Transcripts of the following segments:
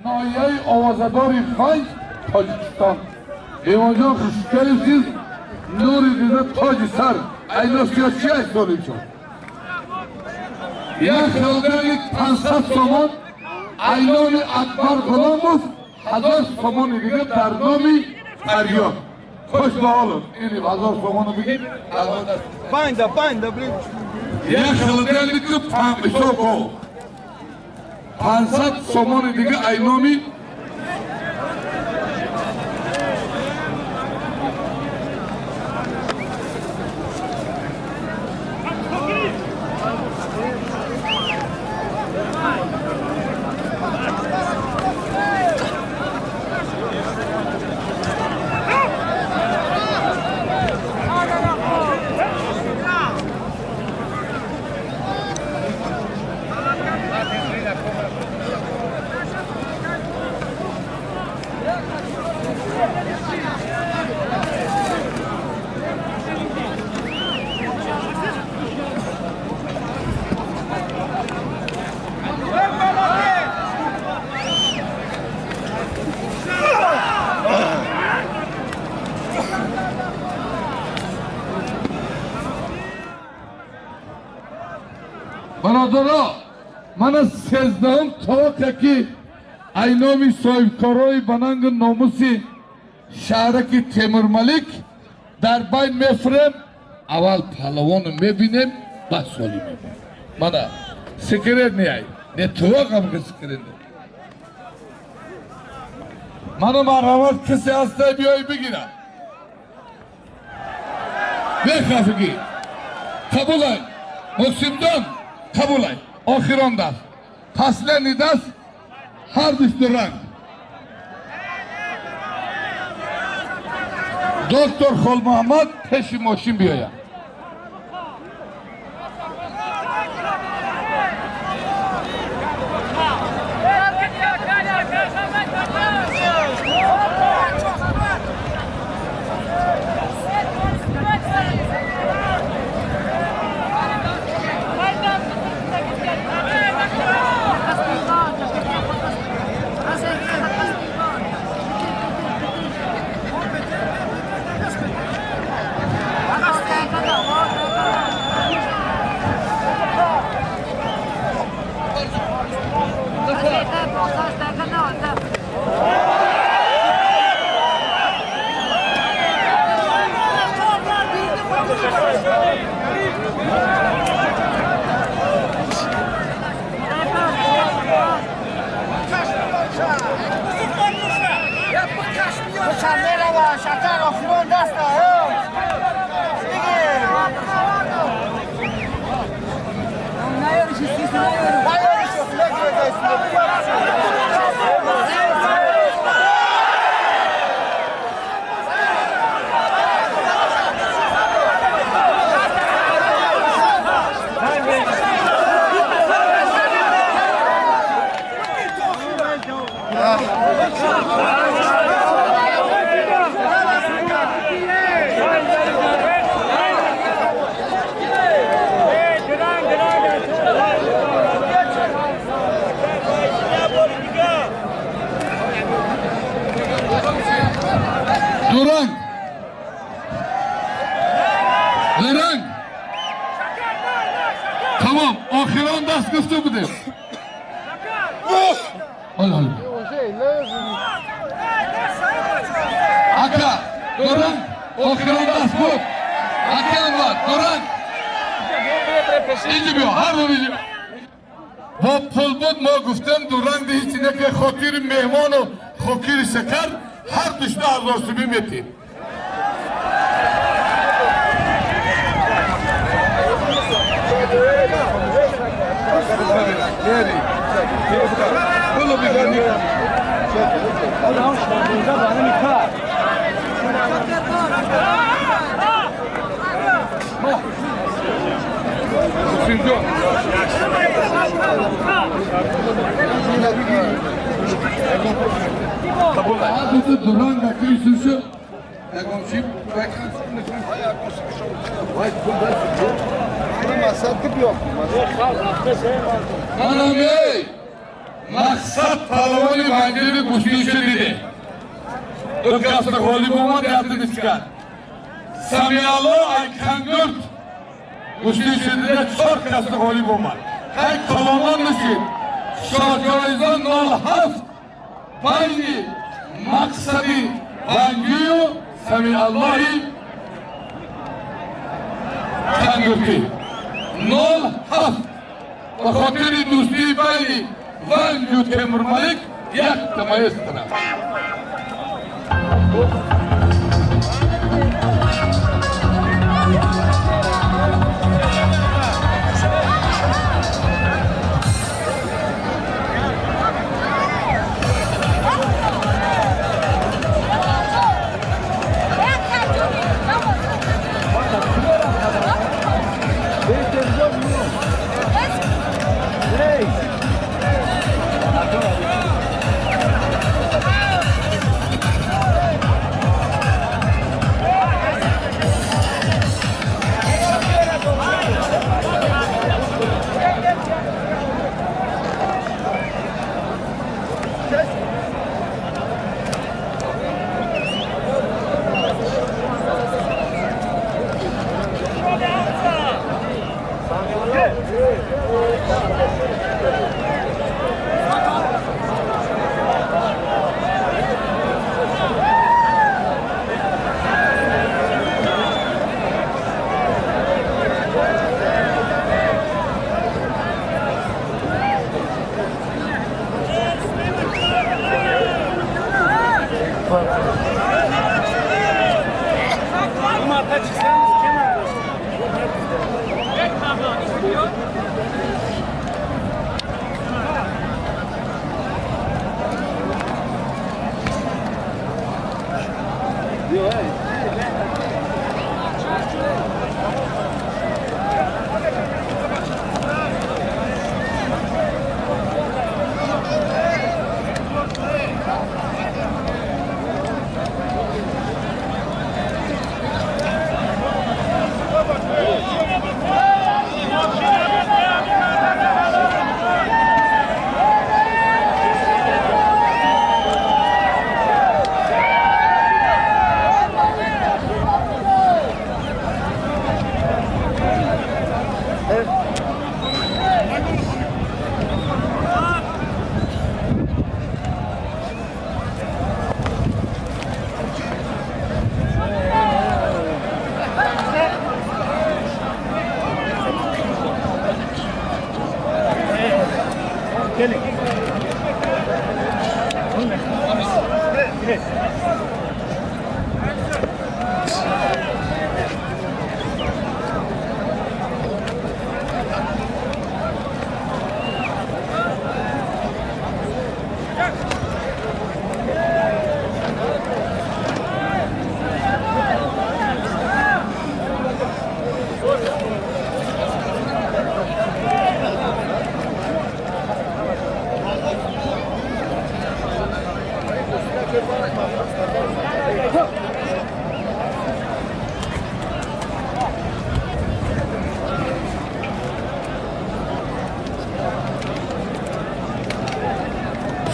نایه آوازداری خواهی تاجیکستان ایوانجان خوشکلی سیز نوری دیده تاج سر ایناست که چی ای سالی شد یک خلقه یک 500 سامان ایلان اکبر غلام بود 1000 سامان دیگه در نامی فریاد خوش به حالم اینی 1000 سامان بگیم بایده یک خلقه یک 500 سامان دیگه ایلامی برادرها من از 13 طبقه که ایلامی صاحبکارای بننگ ناموسی شهرک تیمور ملک در بین میفرم اول پهلوان میبینیم بعد سالی میبینیم من سکرت نیای نه طبقه هم که سکرت نیای منو مرحمت کسی هسته بیایی بگیرم بخفگی قبول های محسیم جان قبول ای آخران دست پسلنی دست هر دست رنگ دکتر خال محمد پیش ماشین بیاید شکر آخران دست دورنگ درنگ تمام آخران دست گفته بودیم اکا دورنگ آخران دست گفت اکا انوار دورنگ اینجا بیا هر دو اینجا با پل بود ما گفتم دورنگ ده هیچی نکه خاطر مهمان و خاطر شکر هر دشته 1000 سومی میتیم کلو بگردی Hadi duran da kıyısışı. Ekomşim bekler. Vay kulda çıkıyor. Ama satıp yok. Anam bey. مقصد پهلوانی ونجیر گوشتی شدیده دو کسر غالی بومد یادنش کرد سمیالو کنگرد گوشتی شدیده 4 کسر غالی بومد های کلانان نشید شاجایزان 07 پنجی مقصدی ونجیو سمیالوی کنگردی 07 به خاطر دوستی بین ونج و تیمورملک یک تمایز کنم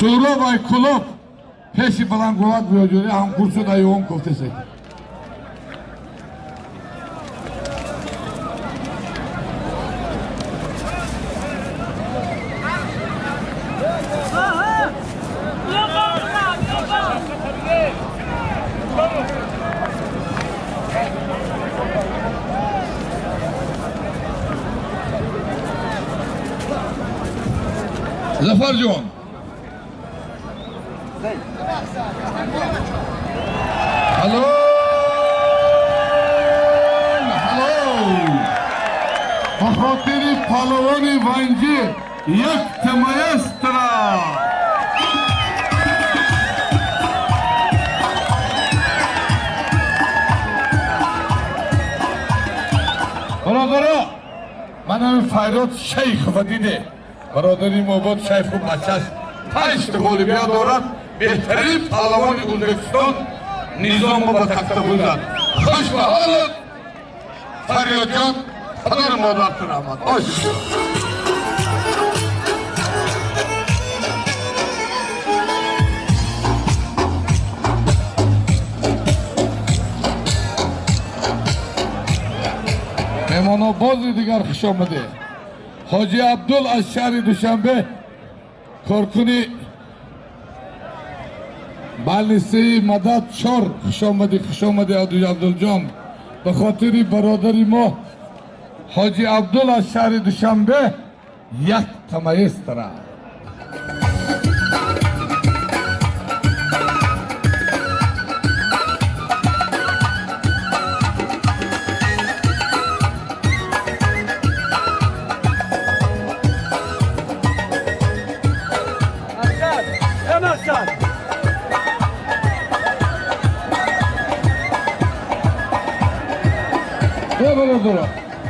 شورا و کلوب پیشی بلنگوات بیاجوری هم کرسو دا یوم گفته سی Zafer John. Hello. بخاطر پهلوان ونجی یک تمایسترا برادرها من همین فیروز شیخ و دیده برادری مباد شیخ و بچه است 5 گل بیا دارد بهترین پهلوان ازبکستان نظام با تخته بودن خوش به حالت فریاد جان پدر مادرتون آمد مهمان‌آواز دیگر خوش آمده. حاجی عبدال از شهر دوشنبه کارکنی بلنسه مدد 4 خوش آمده حاجی عبدال جان. به خاطر برادری ما حاجی عبدال از شهر دوشنبه یک تمایز دارد. برادر